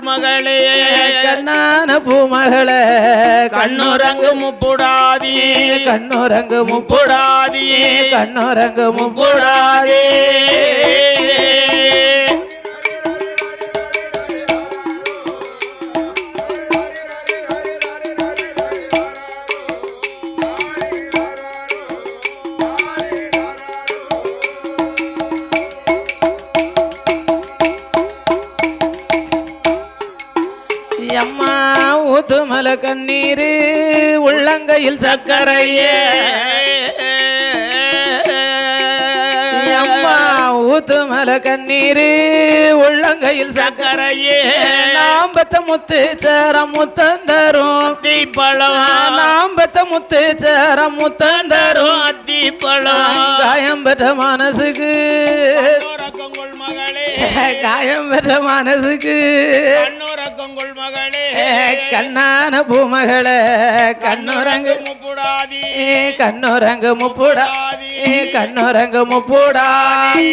மகளே கண்ணான பூமகளே கண்ணுரங்கு முப்புடாதி கண்ணுரங்கு முப்புடாதி கண்ணுரங்கு முப்புடாதி அம்மா ஊத்துமல கண்ணீரு உள்ளங்கையில் சக்கரையே அம்மா ஊத்துமல கண்ணீரு உள்ளங்கையில் சக்கரையே நாம்பத்த முத்து சேரம் முத்தந்தரும் அத்திப்பழம் நாம்பத்த முத்து சேரம் முத்தந்தரும் அத்திப்பழம் காயம் பெற்ற மனசுக்கு மகளே காயம் பெற்ற மனசுக்கு கண்ணுரக்கொங்குள் மகளே கண்ணான பூமகளே கண்ணுரங்கு முப்புடாதி கண்ணுரங்கு முப்புடாதி கண்ணுரங்கு முப்புடாதி